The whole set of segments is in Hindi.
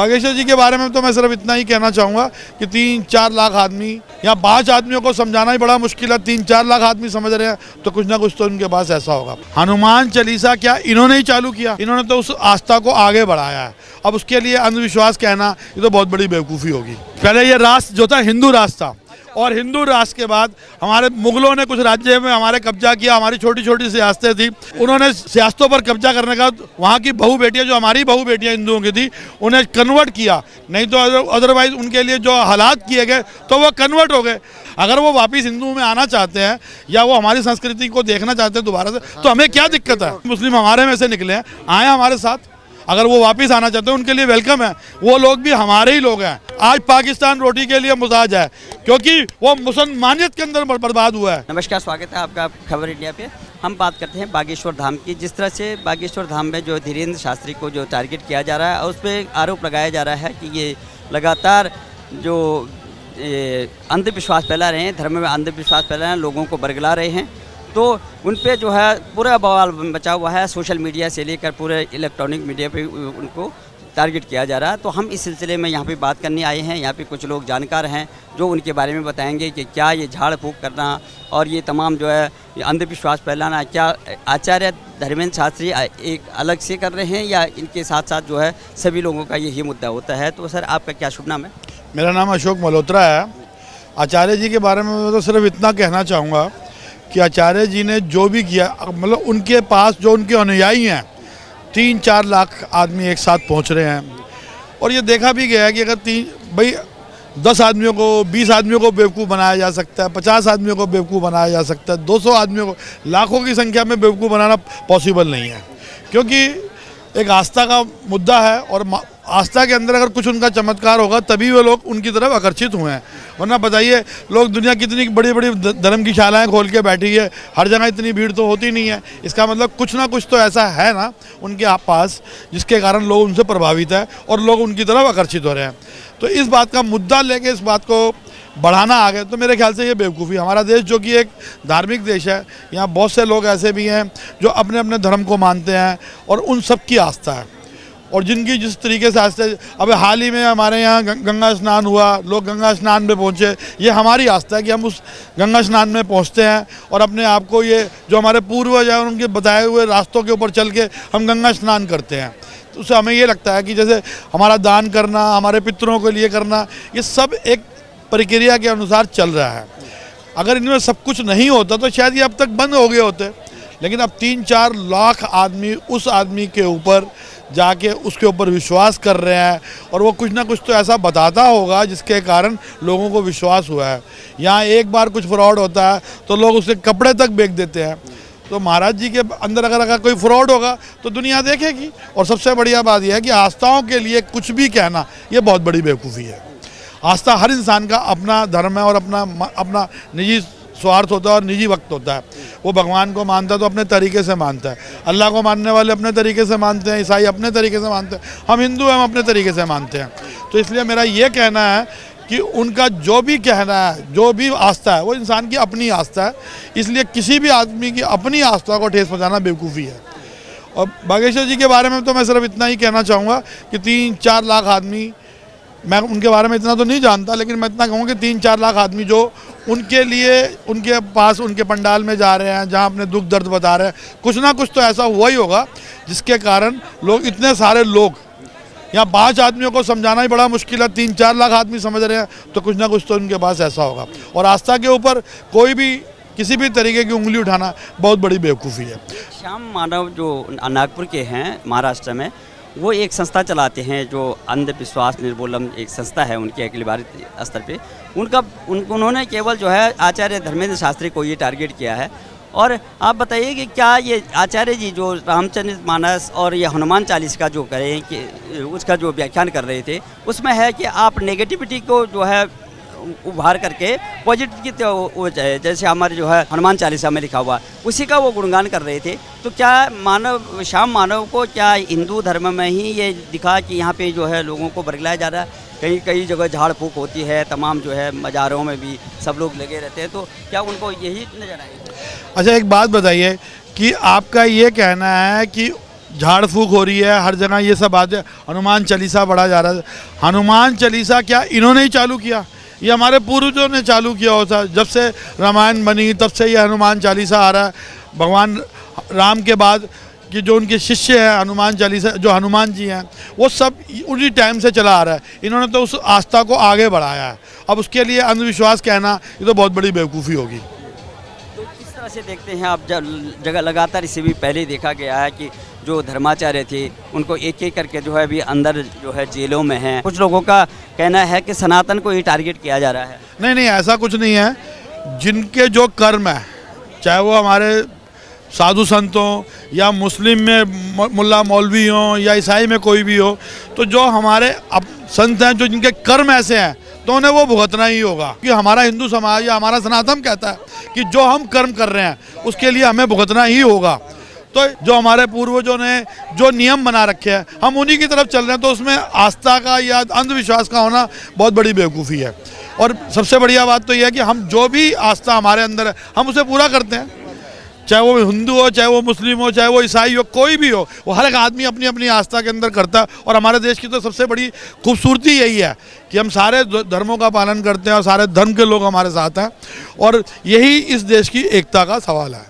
बागेश्वर जी के बारे में तो मैं सिर्फ इतना ही कहना चाहूँगा कि 3-4 लाख आदमी या 5 आदमियों को समझाना ही बड़ा मुश्किल है। 3-4 लाख आदमी समझ रहे हैं तो कुछ ना कुछ तो उनके पास ऐसा होगा। हनुमान चालीसा क्या इन्होंने ही चालू किया, इन्होंने तो उस आस्था को आगे बढ़ाया है। अब उसके लिए अंधविश्वास कहना ये तो बहुत बड़ी बेवकूफ़ी होगी। पहले ये राष्ट्र जो था हिंदू राष्ट्र था, और हिंदू राष्ट्र के बाद हमारे मुगलों ने कुछ राज्य में हमारे कब्जा किया। हमारी छोटी छोटी सियासतें थी, उन्होंने सियासतों पर कब्जा करने का वहाँ की बहू बेटियाँ जो हमारी बहू बेटियाँ हिंदुओं की थी उन्हें कन्वर्ट किया, नहीं तो अदरवाइज उनके लिए जो हालात किए गए तो वो कन्वर्ट हो गए। अगर वो वापस हिंदू में आना चाहते हैं या वो हमारी संस्कृति को देखना चाहते हैं दोबारा से, तो हमें क्या दिक्कत है? मुस्लिम हमारे में से निकले हैं, आए हमारे साथ, अगर वो वापस आना चाहते हैं उनके लिए वेलकम है। वो लोग भी हमारे ही लोग हैं। आज पाकिस्तान रोटी के लिए मुताज है क्योंकि वो मुसलमानियत के अंदर बर्बाद हुआ है। नमस्कार, स्वागत है आपका खबर इंडिया पे। हम बात करते हैं बागेश्वर धाम की। जिस तरह से बागेश्वर धाम में जो धीरेन्द्र शास्त्री को जो टारगेट किया जा रहा है और उस पर आरोप लगाया जा रहा है कि ये लगातार जो अंधविश्वास फैला रहे हैं, धर्म में अंधविश्वास फैला रहे हैं, लोगों को बरगला रहे हैं, तो उन पे जो है पूरा बवाल बचा हुआ है। सोशल मीडिया से लेकर पूरे इलेक्ट्रॉनिक मीडिया पे उनको टारगेट किया जा रहा है। तो हम इस सिलसिले में यहाँ पे बात करने आए हैं। यहाँ पे कुछ लोग जानकार हैं जो उनके बारे में बताएंगे कि क्या ये झाड़ फूँक करना और ये तमाम जो है अंधविश्वास फैलाना क्या आचार्य धर्मेंद्र शास्त्री एक अलग से कर रहे हैं या इनके साथ साथ जो है सभी लोगों का यही मुद्दा होता है। तो सर, आपका क्या शुभ नाम है? मेरा नाम अशोक मल्होत्रा है। आचार्य जी के बारे में मैं तो सिर्फ इतना कहना चाहूँगा कि आचार्य जी ने जो भी किया, मतलब उनके पास जो उनके अनुयायी हैं 3-4 लाख आदमी एक साथ पहुंच रहे हैं। और ये देखा भी गया है कि अगर 10 आदमियों को 20 आदमियों को बेवकूफ़ बनाया जा सकता है, 50 आदमियों को बेवकूफ़ बनाया जा सकता है, 200 आदमियों को, लाखों की संख्या में बेवकूफ़ बनाना पॉसिबल नहीं है। क्योंकि एक आस्था का मुद्दा है और आस्था के अंदर अगर कुछ उनका चमत्कार होगा तभी वो लोग उनकी तरफ आकर्षित हुए हैं। वरना बताइए, लोग दुनिया कितनी बड़ी बड़ी धर्म की शालाएँ खोल के बैठी है, हर जगह इतनी भीड़ तो होती नहीं है। इसका मतलब कुछ ना कुछ तो ऐसा है ना उनके पास जिसके कारण लोग उनसे प्रभावित है और लोग उनकी तरफ आकर्षित हो रहे हैं। तो इस बात का मुद्दा लेके इस बात को बढ़ाना आगे, तो मेरे ख्याल से ये बेवकूफ़ी। हमारा देश जो कि एक धार्मिक देश है, यहाँ बहुत से लोग ऐसे भी हैं जो अपने अपने धर्म को मानते हैं और उन सब की आस्था है और जिनकी जिस तरीके से आस्था। अब हाल ही में हमारे यहाँ गंगा स्नान हुआ, लोग गंगा स्नान में पहुँचे। ये हमारी आस्था है कि हम उस गंगा स्नान में पहुँचते हैं और अपने आप को, ये जो हमारे पूर्वज हैं उनके बताए हुए रास्तों के ऊपर चल के हम गंगा स्नान करते हैं। तो उससे हमें ये लगता है कि जैसे हमारा दान करना, हमारे पितरों के लिए करना, ये सब एक प्रक्रिया के अनुसार चल रहा है। अगर इनमें सब कुछ नहीं होता तो शायद ये अब तक बंद हो गए होते। लेकिन अब 3-4 लाख आदमी उस आदमी के ऊपर जाके उसके ऊपर विश्वास कर रहे हैं और वो कुछ ना कुछ तो ऐसा बताता होगा जिसके कारण लोगों को विश्वास हुआ है। यहाँ एक बार कुछ फ्रॉड होता है तो लोग उसके कपड़े तक बेच देते हैं। तो महाराज जी के अंदर अगर कोई फ्रॉड होगा तो दुनिया देखेगी। और सबसे बढ़िया बात यह है कि आस्थाओं के लिए कुछ भी कहना ये बहुत बड़ी बेवकूफ़ी है। आस्था हर इंसान का अपना धर्म है और अपना निजी स्वार्थ होता है और निजी वक्त होता है। वो भगवान को मानता है तो अपने तरीके से मानता है, अल्लाह को मानने वाले अपने तरीके से मानते हैं, ईसाई अपने तरीके से मानते हैं, हम हिंदू हम अपने तरीके से मानते हैं। तो इसलिए मेरा ये कहना है कि उनका जो भी कहना है, जो भी आस्था है, वो इंसान की अपनी आस्था है। इसलिए किसी भी आदमी की अपनी आस्था को ठेस पहुँचाना बेवकूफ़ी है। और बागेश्वर जी के बारे में तो मैं सिर्फ इतना ही कहना चाहूँगा कि 3-4 लाख आदमी, मैं उनके बारे में इतना तो नहीं जानता, लेकिन मैं इतना कहूँगा कि 3-4 लाख आदमी जो उनके लिए उनके पास उनके पंडाल में जा रहे हैं, जहाँ अपने दुख दर्द बता रहे हैं, कुछ ना कुछ तो ऐसा हुआ ही होगा जिसके कारण लोग, इतने सारे लोग, यहाँ 5 आदमियों को समझाना ही बड़ा मुश्किल है। 3-4 लाख आदमी समझ रहे हैं तो कुछ ना कुछ तो उनके पास ऐसा होगा। और आस्था के ऊपर कोई भी किसी भी तरीके की उंगली उठाना बहुत बड़ी बेवकूफ़ी है। श्याम मानव जो नागपुर के हैं महाराष्ट्र में, वो एक संस्था चलाते हैं जो अंधविश्वास निर्मूलन एक संस्था है उनके अखिल भारतीय स्तर पे। उन्होंने केवल जो है आचार्य धर्मेंद्र शास्त्री को ये टारगेट किया है। और आप बताइए कि क्या ये आचार्य जी जो रामचरित मानस और ये हनुमान चालीसा का जो करें कि उसका जो व्याख्यान कर रहे थे, उसमें है कि आप नेगेटिविटी को जो है उभार करके पॉजिटिव की, जैसे हमारे जो है हनुमान चालीसा में लिखा हुआ, उसी का वो गुणगान कर रहे थे। तो क्या श्याम मानव को क्या हिंदू धर्म में ही ये दिखा कि यहाँ पे जो है लोगों को बरगलाया जा रहा है? कई जगह झाड़ फूँक होती है, तमाम जो है मज़ारों में भी सब लोग लगे रहते हैं, तो क्या उनको यही नजर आएगा? अच्छा, एक बात बताइए कि आपका ये कहना है कि झाड़ फूक हो रही है हर जगह, ये सब बातें। हनुमान चालीसा पढ़ा जा रहा है। हनुमान चालीसा क्या इन्होंने ही चालू किया? ये हमारे पूर्वजों ने चालू किया होता। जब से रामायण बनी तब से ये हनुमान चालीसा आ रहा है। भगवान राम के बाद कि जो उनके शिष्य हैं हनुमान चालीसा, जो हनुमान जी हैं, वो सब उन्हीं टाइम से चला आ रहा है। इन्होंने तो उस आस्था को आगे बढ़ाया है। अब उसके लिए अंधविश्वास कहना ये तो बहुत बड़ी बेवकूफ़ी होगी। तो किस तरह से देखते हैं आप? जगह लगातार इसे भी पहले देखा गया है कि जो धर्माचार्य थे उनको एक एक करके जो है अभी अंदर जो है जेलों में हैं। कुछ लोगों का कहना है कि सनातन को ही टारगेट किया जा रहा है। नहीं नहीं, ऐसा कुछ नहीं है। जिनके जो कर्म है, चाहे वो हमारे साधु संत हों या मुस्लिम में मुल्ला मौलवी हों या ईसाई में कोई भी हो, तो जो हमारे संत हैं जो जिनके कर्म ऐसे हैं तो उन्हें वो भुगतना ही होगा। कि हमारा हिंदू समाज या हमारा सनातन कहता है कि जो हम कर्म कर रहे हैं उसके लिए हमें भुगतना ही होगा। तो जो हमारे पूर्वजों ने जो नियम बना रखे हैं हम उन्हीं की तरफ चल रहे हैं। तो उसमें आस्था का या अंधविश्वास का होना बहुत बड़ी बेवकूफ़ी है। और सबसे बढ़िया बात तो यह है कि हम जो भी आस्था हमारे अंदर है हम उसे पूरा करते हैं। चाहे वो हिंदू हो, चाहे वो मुस्लिम हो, चाहे वो ईसाई हो, कोई भी हो, वो हर एक आदमी अपनी अपनी आस्था के अंदर करता है। और हमारे देश की तो सबसे बड़ी खूबसूरती यही है कि हम सारे धर्मों का पालन करते हैं और सारे धर्म के लोग हमारे साथ हैं। और यही इस देश की एकता का सवाल है।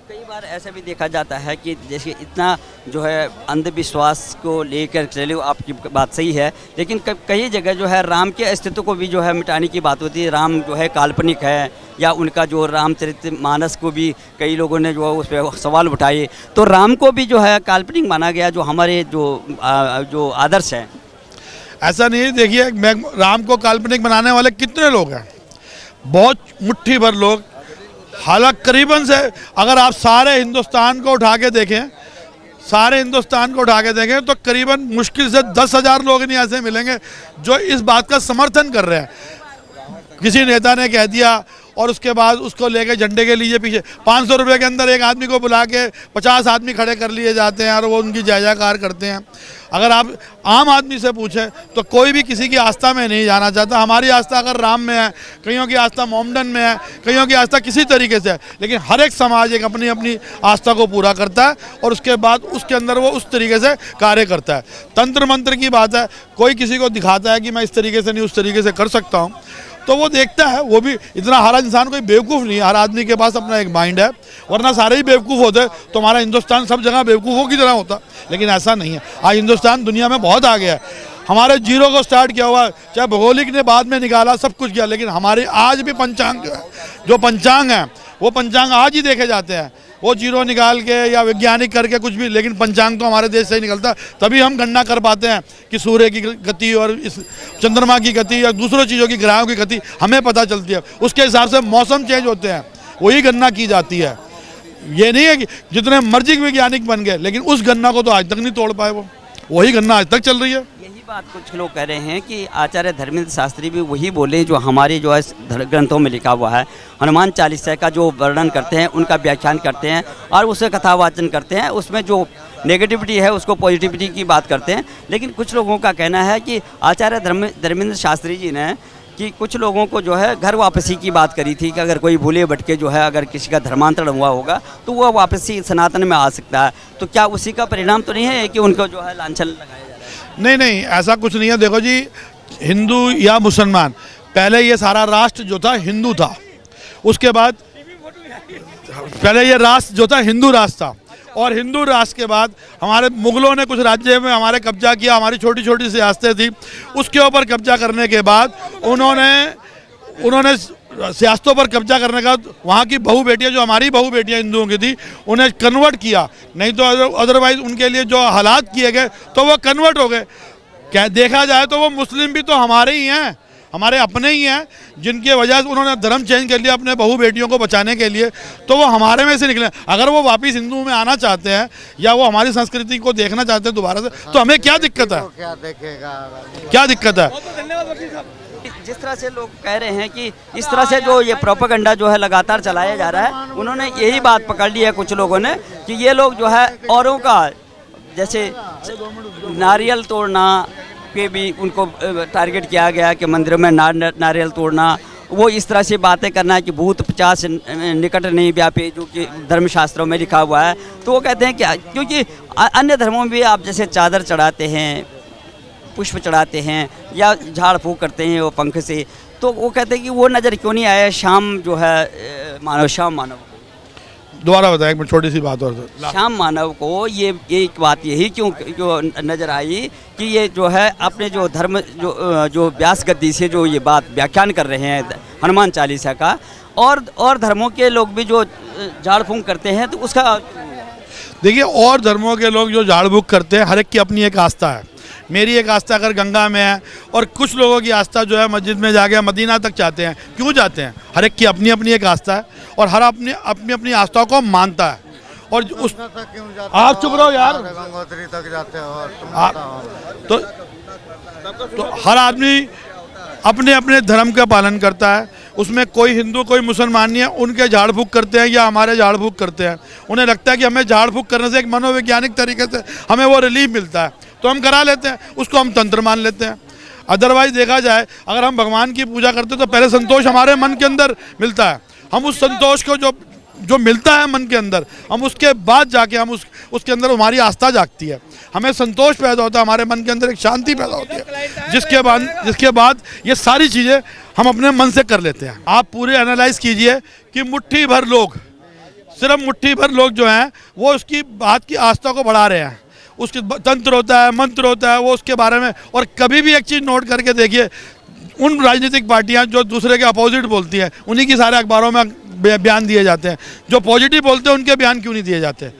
कई बार ऐसा भी देखा जाता है कि जैसे इतना जो है अंधविश्वास को लेकर चले, आपकी बात सही है, लेकिन कई जगह जो है राम के अस्तित्व को भी जो है मिटाने की बात होती है। राम जो है काल्पनिक है, या उनका जो रामचरितमानस को भी कई लोगों ने जो है उस पर सवाल उठाए। तो राम को भी जो है काल्पनिक माना गया, जो हमारे जो आदर्श हैं। ऐसा नहीं है। देखिए, मैं राम को काल्पनिक बनाने वाले कितने लोग हैं? बहुत मुट्ठी भर लोग। हालांकि करीबन से अगर आप सारे हिंदुस्तान को उठा के देखें, तो करीबन मुश्किल से 10,000 लोग नहीं ऐसे मिलेंगे जो इस बात का समर्थन कर रहे हैं। किसी नेता ने कह दिया और उसके बाद उसको लेके झंडे के लिए पीछे 500 रुपये के अंदर एक आदमी को बुला के 50 आदमी खड़े कर लिए जाते हैं और वो उनकी जय जयकार करते हैं। अगर आप आम आदमी से पूछें तो कोई भी किसी की आस्था में नहीं जाना चाहता। हमारी आस्था अगर राम में है, कईयों की आस्था मोमडन में है, कईयों की आस्था किसी तरीके से है, लेकिन हर एक समाज एक अपनी अपनी आस्था को पूरा करता है और उसके बाद उसके अंदर वो उस तरीके से कार्य करता है। तंत्र मंत्र की बात है, कोई किसी को दिखाता है कि मैं इस तरीके से नहीं उस तरीके से कर सकता हूँ, तो वो देखता है। वो भी इतना हर इंसान कोई बेवकूफ़ नहीं है, हर आदमी के पास अपना एक माइंड है, वरना सारे ही बेवकूफ़ होते तो हमारा हिंदुस्तान सब जगह बेवकूफ़ों की तरह होता। लेकिन ऐसा नहीं है। आज हिंदुस्तान दुनिया में बहुत आगे है। हमारे जीरो को स्टार्ट किया हुआ, चाहे भौगोलिक ने बाद में निकाला, सब कुछ किया, लेकिन हमारे आज भी पंचांग जो पंचांग हैं वो पंचांग आज ही देखे जाते हैं। वो जीरो निकाल के या वैज्ञानिक करके कुछ भी, लेकिन पंचांग तो हमारे देश से ही निकलता है। तभी हम गणना कर पाते हैं कि सूर्य की गति और इस चंद्रमा की गति या दूसरों चीज़ों की, ग्रहों की गति हमें पता चलती है। उसके हिसाब से मौसम चेंज होते हैं, वही गणना की जाती है। ये नहीं है कि जितने मर्जी वैज्ञानिक बन गए, लेकिन उस गणना को तो आज तक नहीं तोड़ पाए। वो वही गणना आज तक चल रही है। यही बात कुछ लोग कह रहे हैं कि आचार्य धर्मेंद्र शास्त्री भी वही बोले जो हमारे जो है ग्रंथों में लिखा हुआ है। हनुमान चालीसा का जो वर्णन करते हैं, उनका व्याख्यान करते हैं और उसे कथावाचन करते हैं। उसमें जो नेगेटिविटी है उसको पॉजिटिविटी की बात करते हैं। लेकिन कुछ लोगों का कहना है कि आचार्य धर्मेंद्र शास्त्री जी ने कि कुछ लोगों को जो है घर वापसी की बात करी थी कि अगर कोई भूले भटके जो है अगर किसी का धर्मांतरण हुआ होगा तो वह वापसी सनातन में आ सकता है। तो क्या उसी का परिणाम तो नहीं है कि उनको जो है लांछन लगाया जा रहा है? नहीं नहीं, ऐसा कुछ नहीं है। देखो जी, हिंदू या मुसलमान, पहले ये सारा राष्ट्र जो था हिंदू था, उसके बाद पहले ये राष्ट्र जो था हिंदू राष्ट्र था, और हिंदू राष्ट्र के बाद हमारे मुगलों ने कुछ राज्य में हमारे कब्जा किया। हमारी छोटी छोटी सियासतें थी, उसके ऊपर कब्जा करने के बाद उन्होंने सियासतों पर कब्जा करने का वहाँ की बहू बेटियाँ, जो हमारी बहू बेटियाँ हिंदुओं की थी, उन्हें कन्वर्ट किया। नहीं तो अदरवाइज उनके लिए जो हालात किए गए तो वो कन्वर्ट हो गए। क्या देखा जाए तो वो मुस्लिम भी तो हमारे ही हैं, हमारे अपने ही हैं, जिनकी वजह से उन्होंने धर्म चेंज कर लिया अपने बहू बेटियों को बचाने के लिए, तो वो हमारे में से निकले। अगर वो वापस हिंदू में आना चाहते हैं या वो हमारी संस्कृति को देखना चाहते हैं दोबारा से, तो हमें क्या दिक्कत है? क्या देखेगा, क्या दिक्कत है? जिस तरह से लोग कह रहे हैं कि इस तरह से जो ये प्रोपेगेंडा जो है लगातार चलाया जा रहा है, उन्होंने यही बात पकड़ ली है कुछ लोगों ने कि ये लोग जो है औरों का, जैसे नारियल तोड़ना पे भी उनको टारगेट किया गया कि मंदिरों में नारियल तोड़ना, वो इस तरह से बातें करना है कि भूत 50 निकट नहीं व्यापी, जो कि धर्मशास्त्रों में लिखा हुआ है। तो वो कहते हैं कि क्योंकि अन्य धर्मों में भी आप जैसे चादर चढ़ाते हैं, पुष्प चढ़ाते हैं या झाड़ फूँक करते हैं वो पंख से, तो वो कहते हैं कि वो नज़र क्यों नहीं आया शाम जो है शाम मानव को। दोबारा बताएं, एक छोटी सी बात और शाम मानव को ये एक बात यही क्यों नज़र आई कि ये जो है अपने जो धर्म जो व्यास गद्दी से जो ये बात व्याख्यान कर रहे हैं हनुमान चालीसा का, और धर्मों के लोग भी जो झाड़ फूँक करते हैं, तो उसका देखिए, और धर्मों के लोग जो झाड़ फूँक करते हैं, हर एक की अपनी एक आस्था है। मेरी एक आस्था अगर गंगा में है, और कुछ लोगों की आस्था जो है मस्जिद में जाके मदीना तक जाते हैं। क्यों जाते हैं? हर एक की अपनी अपनी एक आस्था है, और हर अपनी अपनी अपनी आस्था को मानता है। और उस आप चुप रहो यार, गंगोत्री तक जाते हो तो हर आदमी अपने अपने धर्म का पालन करता है। उसमें कोई हिंदू कोई मुसलमान नहीं है। उनके झाड़ फूँक करते हैं या हमारे झाड़ फूँक करते हैं, उन्हें लगता है कि हमें झाड़ फूँक करने से एक मनोवैज्ञानिक तरीके से हमें वो रिलीफ मिलता है, तो हम करा लेते हैं, उसको हम तंत्र मान लेते हैं। अदरवाइज देखा जाए, अगर हम भगवान की पूजा करते हैं तो पहले संतोष हमारे मन के अंदर मिलता है। हम उस संतोष को जो मिलता है मन के अंदर, हम उसके बाद जाके हम उसके अंदर हमारी आस्था जागती है, हमें संतोष पैदा होता है, हमारे मन के अंदर एक शांति पैदा होती है, जिसके बाद ये सारी चीज़ें हम अपने मन से कर लेते हैं। आप पूरे एनालाइज कीजिए कि मुट्ठी भर लोग, सिर्फ मुट्ठी भर लोग जो हैं वो उसकी बात की आस्था को बढ़ा रहे हैं। उसके तंत्र होता है, मंत्र होता है, वो उसके बारे में। और कभी भी एक चीज़ नोट करके देखिए, उन राजनीतिक पार्टियां जो दूसरे के अपोजिट बोलती हैं, उन्हीं की सारे अखबारों में बयान दिए जाते हैं। जो पॉजिटिव बोलते हैं उनके बयान क्यों नहीं दिए जाते?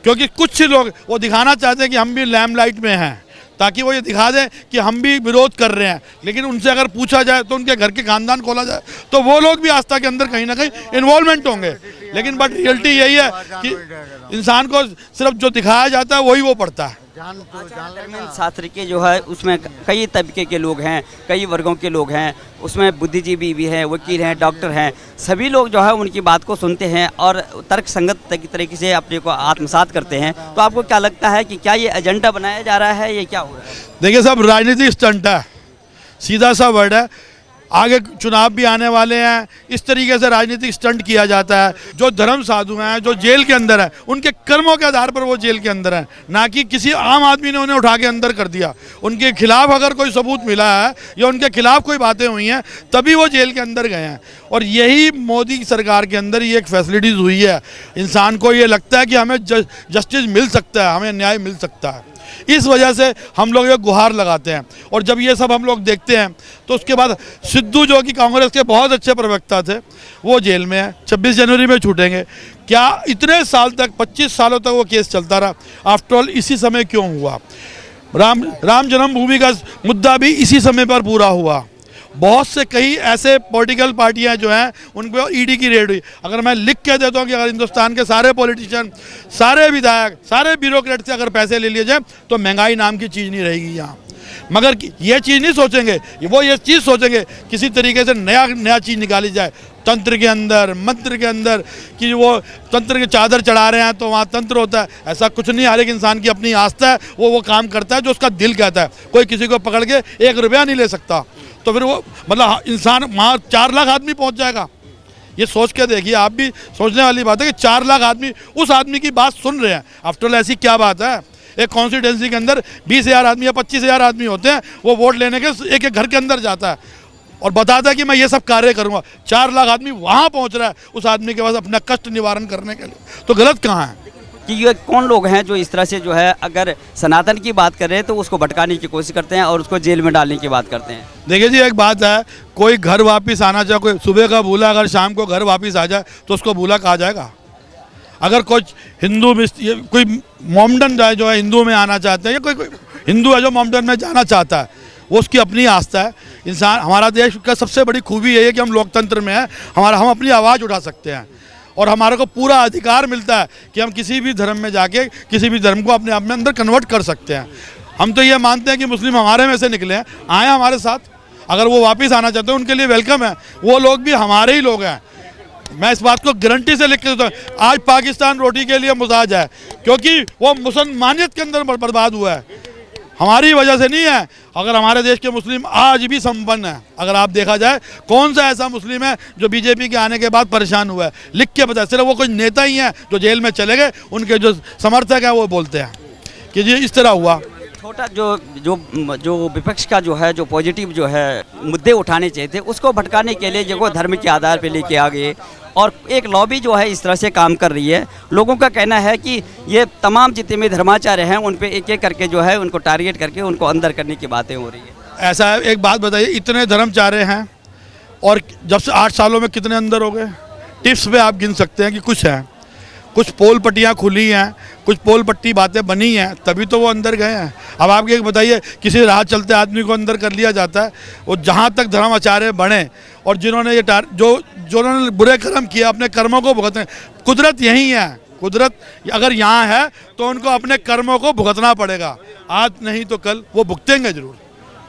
क्योंकि कुछ लोग वो दिखाना चाहते हैं कि हम भी लैम्पलाइट में हैं, ताकि वो ये दिखा दें कि हम भी विरोध कर रहे हैं। लेकिन उनसे अगर पूछा जाए तो उनके घर के खानदान खोला जाए तो वो लोग भी आस्था के अंदर कहीं ना कहीं इन्वॉल्वमेंट होंगे। लेकिन बट रियलिटी यही है कि इंसान को सिर्फ जो दिखाया जाता है वही वो पढ़ता है। शास्त्र के जो है उसमें कई तबके के लोग हैं, कई वर्गों के लोग हैं, उसमें बुद्धिजीवी भी हैं, वकील हैं, डॉक्टर हैं, सभी लोग जो है उनकी बात को सुनते हैं और तर्क संगत तरीके से अपने को आत्मसात करते हैं। तो आपको क्या लगता है कि क्या ये एजेंडा बनाया जा रहा है, ये क्या हो रहा है? देखिए, सब राजनीतिक स्टंट है, सीधा सा वर्ड है। आगे चुनाव भी आने वाले हैं, इस तरीके से राजनीतिक स्टंट किया जाता है। जो धर्म साधु हैं, जो जेल के अंदर है, उनके कर्मों के आधार पर वो जेल के अंदर हैं, ना कि किसी आम आदमी ने उन्हें उठा के अंदर कर दिया। उनके खिलाफ अगर कोई सबूत मिला है या उनके खिलाफ कोई बातें हुई हैं, तभी वो जेल के अंदर गए हैं। और यही मोदी सरकार के अंदर ये एक फैसिलिटीज़ हुई है। इंसान को ये लगता है कि हमें जस्टिस मिल सकता है, हमें न्याय मिल सकता है। इस वजह से हम लोग ये गुहार लगाते हैं। और जब ये सब हम लोग देखते हैं तो उसके बाद सिद्धू, जो कि कांग्रेस के बहुत अच्छे प्रवक्ता थे, वो जेल में है, 26 जनवरी में छूटेंगे। क्या इतने साल तक, 25 सालों तक वो केस चलता रहा? आफ्टर ऑल इसी समय क्यों हुआ? राम जन्मभूमि का मुद्दा भी इसी समय पर पूरा हुआ। बहुत से कई ऐसे पॉलिटिकल पार्टियां जो हैं उन पर ईडी की रेड हुई। अगर मैं लिख के देता हूं कि अगर हिंदुस्तान के सारे पॉलिटिशियन, सारे विधायक, सारे ब्यूरोक्रेट से अगर पैसे ले लिए जाए तो महंगाई नाम की चीज़ नहीं रहेगी यहाँ। मगर ये चीज़ नहीं सोचेंगे, वो ये चीज़ सोचेंगे किसी तरीके से नया चीज़ निकाली जाए तंत्र के अंदर, मंत्र के अंदर, कि वो तंत्र की चादर चढ़ा रहे हैं तो वहाँ तंत्र होता है। ऐसा कुछ नहीं। हर एक इंसान की अपनी आस्था है, वो काम करता है जो उसका दिल कहता है। कोई किसी को पकड़ के 1 रुपया नहीं ले सकता। तो फिर वो मतलब इंसान वहाँ 4 लाख आदमी पहुँच जाएगा। ये सोच के देखिए, आप भी सोचने वाली बात है कि 4 लाख आदमी उस आदमी की बात सुन रहे हैं। आफ्टर ऑल ऐसी क्या बात है? एक कॉन्स्टिट्यूंसी के अंदर 20,000 आदमी या 25,000 आदमी होते हैं। वो वोट लेने के एक घर के अंदर जाता है और बताता है कि मैं ये सब कार्य करूँगा। 4 लाख आदमी वहाँ पहुँच रहा है उस आदमी के पास अपना कष्ट निवारण करने के लिए। तो गलत कहाँ है? कि ये कौन लोग हैं जो इस तरह से जो है अगर सनातन की बात कर रहे हैं तो उसको भटकाने की कोशिश करते हैं और उसको जेल में डालने की बात करते हैं? देखिए जी, एक बात है, कोई घर वापस आना चाहे, कोई सुबह का भूला अगर शाम को घर वापस आ जाए तो उसको भूला कहा जाएगा? अगर कुछ हिंदू कोई मोमडन जो है हिंदू में आना चाहते हैं, या कोई हिंदू है जो मोमडन में जाना चाहता है, वो उसकी अपनी आस्था है। इंसान, हमारा देश का सबसे बड़ी खूबी यही है कि हम लोकतंत्र में हैं। हम अपनी आवाज़ उठा सकते हैं और हमारे को पूरा अधिकार मिलता है कि हम किसी भी धर्म में जाके किसी भी धर्म को अपने आप में अंदर कन्वर्ट कर सकते हैं। हम तो ये मानते हैं कि मुस्लिम हमारे में से निकले हैं, आए हमारे साथ, अगर वो वापस आना चाहते हैं उनके लिए वेलकम है। वो लोग भी हमारे ही लोग हैं। मैं इस बात को गारंटी से लिख के देता हूँ। आज पाकिस्तान रोटी के लिए मुहताज है क्योंकि वो मुसलमानियत के अंदर बर्बाद हुआ है। हमारी वजह से नहीं है। अगर हमारे देश के मुस्लिम आज भी संपन्न है, अगर आप देखा जाए कौन सा ऐसा मुस्लिम है जो बीजेपी के आने के बाद परेशान हुआ है, लिख के बताए। सिर्फ वो कुछ नेता ही हैं जो जेल में चले गए, उनके जो समर्थक हैं वो बोलते हैं कि ये इस तरह हुआ। छोटा जो जो जो विपक्ष का जो है, जो पॉजिटिव जो है मुद्दे उठाने चाहिए थे, उसको भटकाने के लिए जो धर्म के आधार पे लेके आ गए, और एक लॉबी जो है इस तरह से काम कर रही है। लोगों का कहना है कि ये तमाम जितने भी धर्माचार्य हैं उन पे एक एक करके जो है उनको टारगेट करके उनको अंदर करने की बातें हो रही है। ऐसा है, एक बात बताइए, इतने धर्मचार्य हैं और जब से 8 सालों में कितने अंदर हो गए? टिप्स पे आप गिन सकते हैं कि कुछ है, कुछ पोल पट्टियाँ खुली हैं, कुछ पोल पट्टी बातें बनी हैं, तभी तो वो अंदर गए हैं। अब आप एक बताइए, किसी राह चलते आदमी को अंदर कर लिया जाता है। वो जहाँ तक धर्माचार्य बने और जिन्होंने ये जो उन्होंने बुरे कर्म किया, अपने कर्मों को भुगतने, कुदरत यही है। कुदरत अगर यहाँ है तो उनको अपने कर्मों को भुगतना पड़ेगा, आज नहीं तो कल वो भुगतेंगे जरूर।